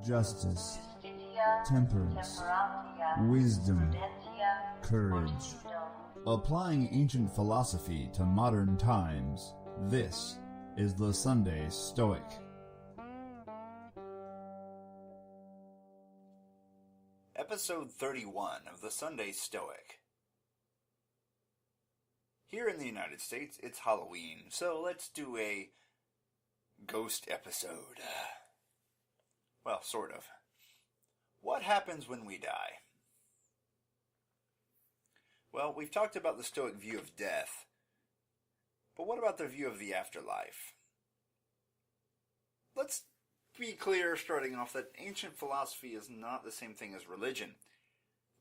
justice, temperance, wisdom, courage. Applying ancient philosophy to modern times, this is the Sunday Stoic. Episode 31 of the Sunday Stoic. Here in the United States, it's Halloween, so let's do a ghost episode. Well, sort of. What happens when we die? Well, we've talked about the Stoic view of death, but what about their view of the afterlife? Let's be clear, starting off, that ancient philosophy is not the same thing as religion,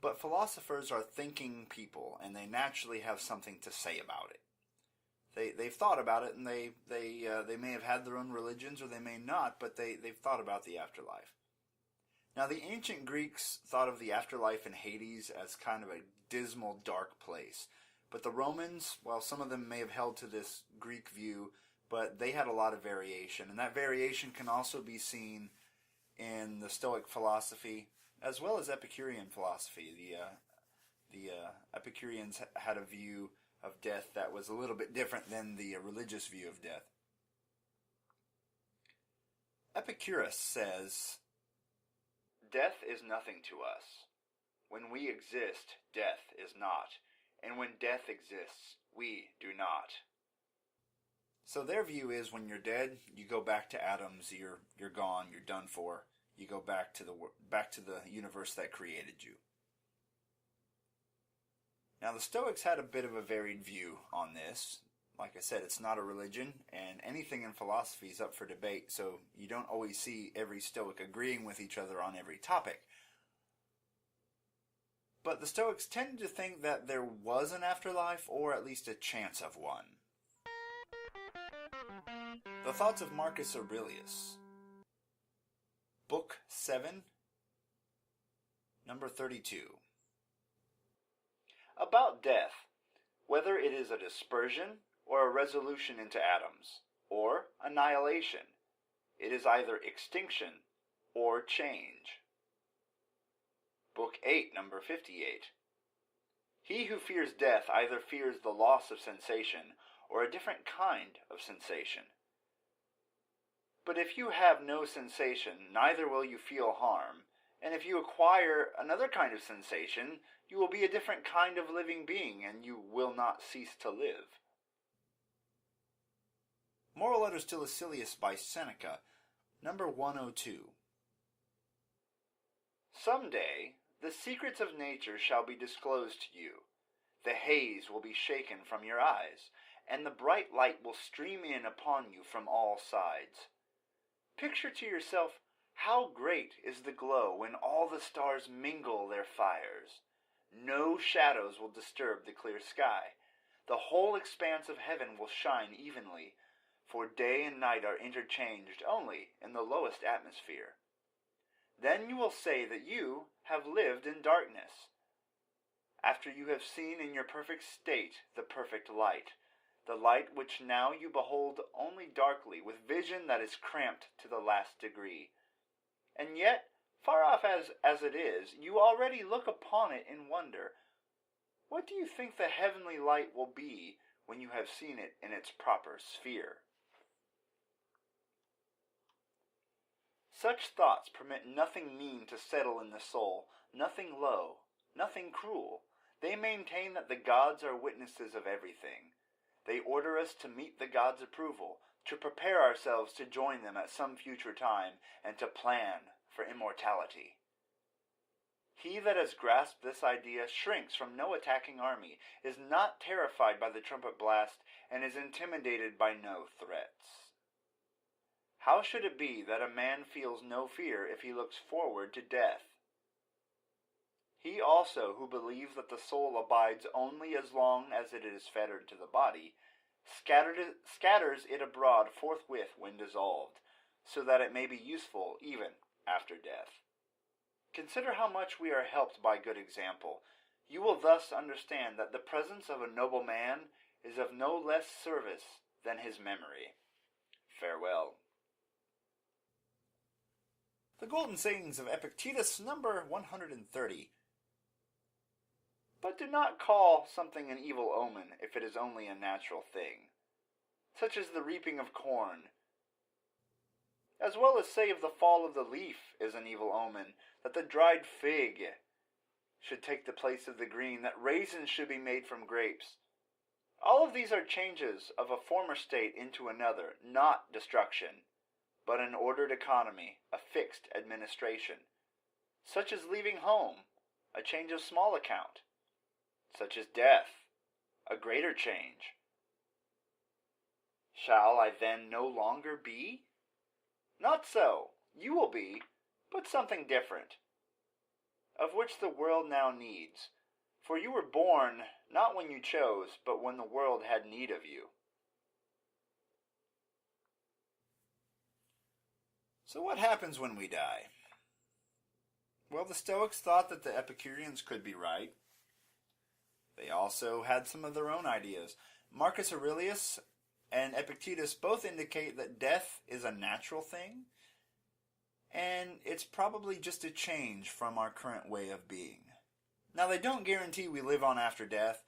but philosophers are thinking people, and they naturally have something to say about it. They've thought about it, and they may have had their own religions, or they may not, but they've thought about the afterlife. Now, the ancient Greeks thought of the afterlife in Hades as kind of a dismal, dark place. But the Romans, well, some of them may have held to this Greek view, but they had a lot of variation. And that variation can also be seen in the Stoic philosophy, as well as Epicurean philosophy. The Epicureans had a view of death that was a little bit different than the religious view of death. Epicurus says, "Death is nothing to us. When we exist, death is not. And when death exists, we do not." So their view is when you're dead, you go back to atoms, you're gone, you're done for. You go back to the universe that created you. Now the Stoics had a bit of a varied view on this. Like I said, it's not a religion, and anything in philosophy is up for debate, so you don't always see every Stoic agreeing with each other on every topic. But the Stoics tended to think that there was an afterlife, or at least a chance of one. The Thoughts of Marcus Aurelius, Book 7, number 32. About death, whether it is a dispersion or a resolution into atoms, or annihilation, it is either extinction or change. Book 8, number 58. He who fears death either fears the loss of sensation or a different kind of sensation. But if you have no sensation, neither will you feel harm, and if you acquire another kind of sensation, you will be a different kind of living being, and you will not cease to live. Moral Letters to Lucilius by Seneca, number 102. Someday, the secrets of nature shall be disclosed to you. The haze will be shaken from your eyes, and the bright light will stream in upon you from all sides. Picture to yourself how great is the glow when all the stars mingle their fires. No shadows will disturb the clear sky. The whole expanse of heaven will shine evenly, for day and night are interchanged only in the lowest atmosphere. Then you will say that you have lived in darkness, after you have seen in your perfect state the perfect light, the light which now you behold only darkly, with vision that is cramped to the last degree. And yet, far off as it is, you already look upon it in wonder. What do you think the heavenly light will be when you have seen it in its proper sphere? Such thoughts permit nothing mean to settle in the soul, nothing low, nothing cruel. They maintain that the gods are witnesses of everything. They order us to meet the gods' approval, to prepare ourselves to join them at some future time, and to plan for immortality. He that has grasped this idea shrinks from no attacking army, is not terrified by the trumpet blast, and is intimidated by no threats. How should it be that a man feels no fear if he looks forward to death? He also who believes that the soul abides only as long as it is fettered to the body, scatters it abroad forthwith when dissolved, so that it may be useful even after death. Consider how much we are helped by good example. You will thus understand that the presence of a noble man is of no less service than his memory. Farewell. The Golden Sayings of Epictetus, number 130. But do not call something an evil omen if it is only a natural thing, such as the reaping of corn, as well as say of the fall of the leaf is an evil omen, that the dried fig should take the place of the green, that raisins should be made from grapes. All of these are changes of a former state into another, not destruction, but an ordered economy, a fixed administration, such as leaving home, a change of small account, such as death, a greater change. Shall I then no longer be? Not so. You will be, but something different, of which the world now needs. For you were born not when you chose, but when the world had need of you. So what happens when we die? Well, the Stoics thought that the Epicureans could be right. They also had some of their own ideas. Marcus Aurelius and Epictetus both indicate that death is a natural thing, and it's probably just a change from our current way of being. Now, they don't guarantee we live on after death,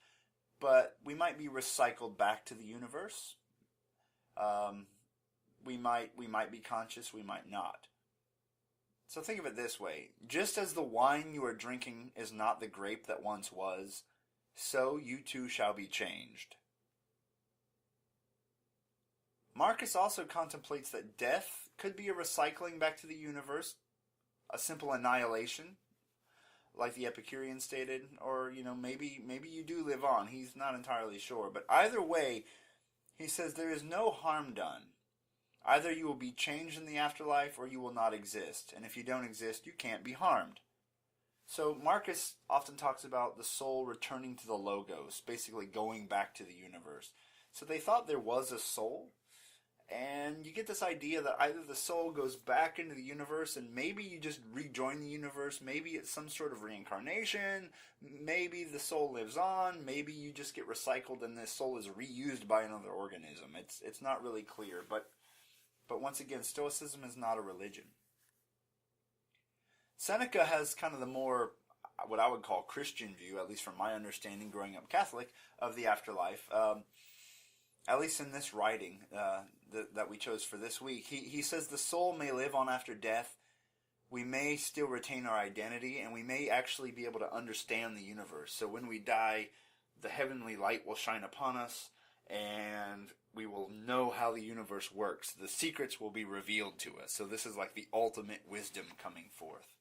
but we might be recycled back to the universe. We might be conscious, we might not. So think of it this way. Just as the wine you are drinking is not the grape that once was, so you too shall be changed. Marcus also contemplates that death could be a recycling back to the universe, a simple annihilation, like the Epicurean stated, or, maybe you do live on. He's not entirely sure. But either way, he says there is no harm done. Either you will be changed in the afterlife or you will not exist. And if you don't exist, you can't be harmed. So Marcus often talks about the soul returning to the logos, basically going back to the universe. So they thought there was a soul. And you get this idea that either the soul goes back into the universe and maybe you just rejoin the universe, maybe it's some sort of reincarnation, maybe the soul lives on, maybe you just get recycled and this soul is reused by another organism. It's not really clear, but once again, Stoicism is not a religion. Seneca has kind of the more, what I would call Christian view, at least from my understanding growing up Catholic, of the afterlife. At least in this writing that we chose for this week, he says the soul may live on after death. We may still retain our identity, and we may actually be able to understand the universe. So when we die, the heavenly light will shine upon us, and we will know how the universe works. The secrets will be revealed to us. So this is like the ultimate wisdom coming forth.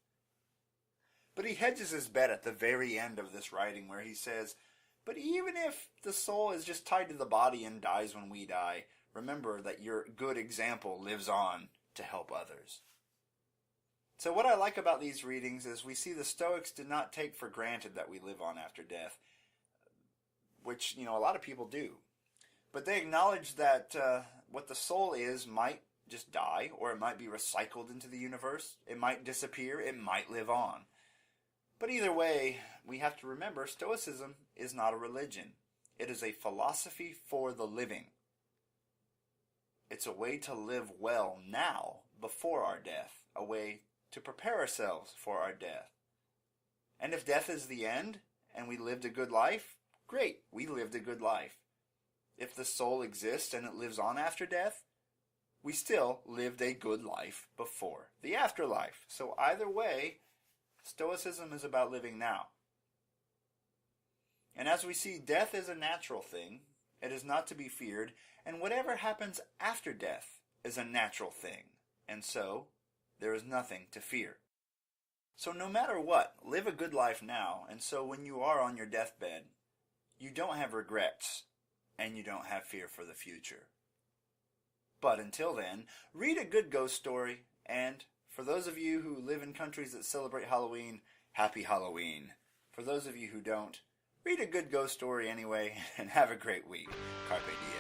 But he hedges his bet at the very end of this writing where he says, but even if the soul is just tied to the body and dies when we die, remember that your good example lives on to help others. So what I like about these readings is we see the Stoics did not take for granted that we live on after death, which, a lot of people do. But they acknowledge that what the soul is might just die, or it might be recycled into the universe. It might disappear. It might live on. But either way, we have to remember Stoicism is not a religion. It is a philosophy for the living. It's a way to live well now, before our death, a way to prepare ourselves for our death. And if death is the end, and we lived a good life, great, we lived a good life. If the soul exists and it lives on after death, we still lived a good life before the afterlife. So either way, Stoicism is about living now. And as we see, death is a natural thing. It is not to be feared. And whatever happens after death is a natural thing. And so, there is nothing to fear. So no matter what, live a good life now. And so when you are on your deathbed, you don't have regrets. And you don't have fear for the future. But until then, read a good ghost story. And for those of you who live in countries that celebrate Halloween, happy Halloween. For those of you who don't, read a good ghost story anyway, and have a great week. Carpe diem.